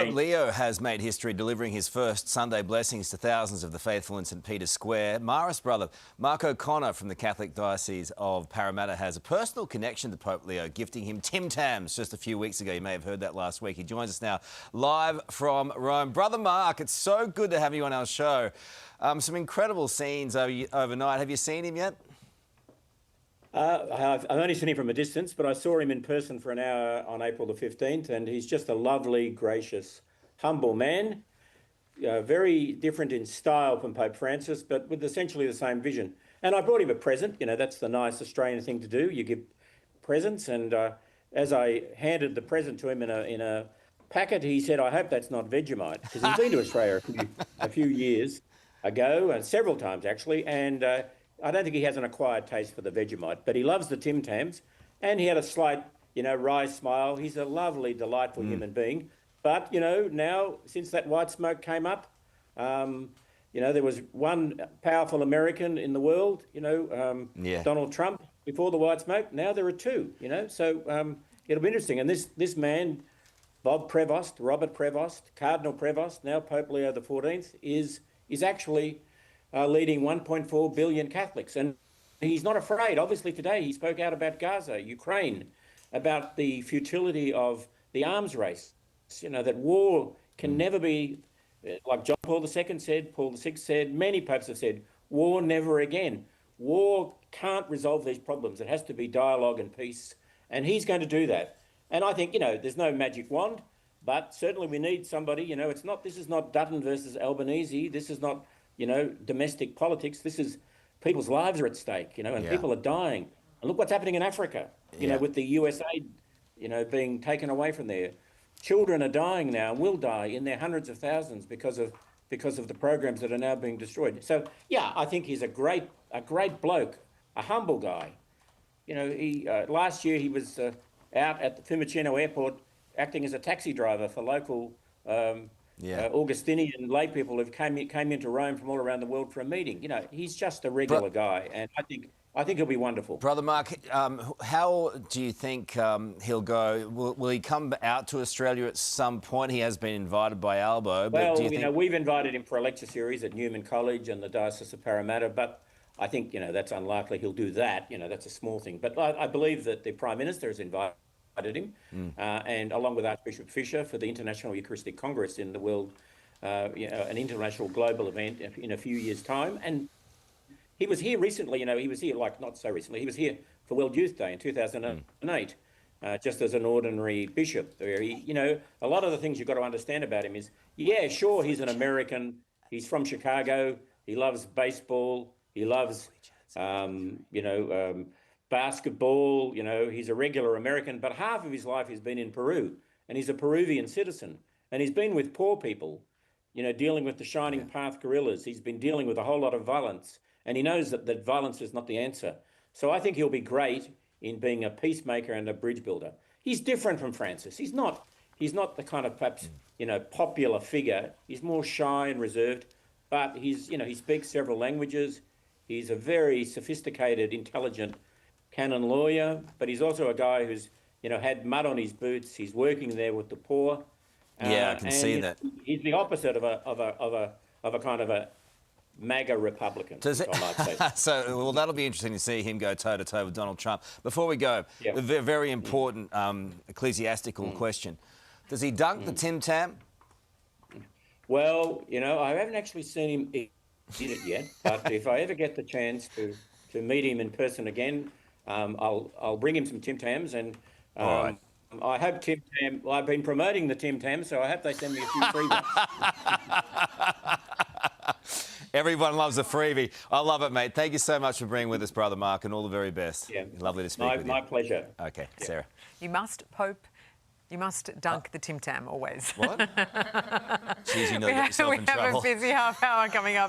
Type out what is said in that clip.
Pope Leo has made history delivering his first Sunday blessings to thousands of the faithful in St Peter's Square. Marist brother Mark O'Connor from the Catholic Diocese of Parramatta has a personal connection to Pope Leo, gifting him Tams just a few weeks ago. You may have heard that last week. He joins us now live from Rome. Brother Mark, it's so good to have you on our show. Some incredible scenes overnight. Have you seen him yet? I've only seen him from a distance, but I saw him in person for an hour on April the 15th, and he's just a lovely, gracious, humble man, very different in style from Pope Francis, but with essentially the same vision. And I brought him a present. You know, that's the nice Australian thing to do. You give presents, and as I handed the present to him in a packet, he said, "I hope that's not Vegemite," because he's been to Australia a few years ago, and several times actually, and I don't think he has an acquired taste for the Vegemite, but he loves the Tim Tams, and he had a slight, wry smile. He's a lovely, delightful human being. But, now, since that white smoke came up, there was one powerful American in the world, Donald Trump, before the white smoke. Now there are two, so it'll be interesting. And this man, Robert Prevost, Cardinal Prevost, now Pope Leo the 14th, is actually leading 1.4 billion Catholics. And he's not afraid. Obviously today he spoke out about Gaza, Ukraine, about the futility of the arms race, that war can never be, like John Paul II said, Paul VI said, many popes have said, war never again. War can't resolve these problems. It has to be dialogue and peace. And he's going to do that. And I think, there's no magic wand, but certainly we need somebody, this is not Dutton versus Albanese. This is not, domestic politics. This is people's lives are at stake, and people are dying. And look what's happening in Africa, with the USA, being taken away from there. Children are dying now and will die in their hundreds of thousands because of the programs that are now being destroyed. So, I think he's a great bloke, a humble guy. Last year he was out at the Fiumicino airport acting as a taxi driver for local Augustinian lay people who came into Rome from all around the world for a meeting. He's just a regular guy, and I think he'll be wonderful. Brother Mark, how do you think he'll go? Will he come out to Australia at some point? He has been invited by Albo. But well, do you think... we've invited him for a lecture series at Newman College and the Diocese of Parramatta, but I think, that's unlikely he'll do that. That's a small thing. But I believe that the Prime Minister has invited him, and along with Archbishop Fisher for the International Eucharistic Congress in the world, an international global event in a few years' time. And he was here recently, he was here, not so recently, he was here for World Youth Day in 2008, just as an ordinary bishop. A lot of the things you've got to understand about him is, sure, he's an American, he's from Chicago, he loves baseball, he loves, basketball, he's a regular American, but half of his life he's been in Peru, and he's a Peruvian citizen, and he's been with poor people, dealing with the Shining Path guerrillas. He's been dealing with a whole lot of violence, and he knows that violence is not the answer. So I think he'll be great in being a peacemaker and a bridge builder. He's different from Francis. He's not the kind of perhaps, popular figure. He's more shy and reserved, but he speaks several languages. He's a very sophisticated, intelligent canon lawyer, but he's also a guy who's, had mud on his boots. He's working there with the poor. I can see that. He's the opposite of a kind of a MAGA Republican, I might say. So, that'll be interesting to see him go toe-to-toe with Donald Trump. Before we go, a very important ecclesiastical question. Does he dunk the Tim Tam? Well, I haven't actually seen him eat it yet, but if I ever get the chance to meet him in person again, I'll bring him some Tim Tams, and all right. I hope Tim Tam. Well, I've been promoting the Tim Tams, so I hope they send me a few free ones. Everyone loves a freebie. I love it, mate. Thank you so much for being with us, Brother Mark, and all the very best. Yeah. Lovely to speak with you. My pleasure. Okay, Sarah. You must dunk the Tim Tam always. What? Jeez, get yourself in trouble. We have a busy half hour coming up.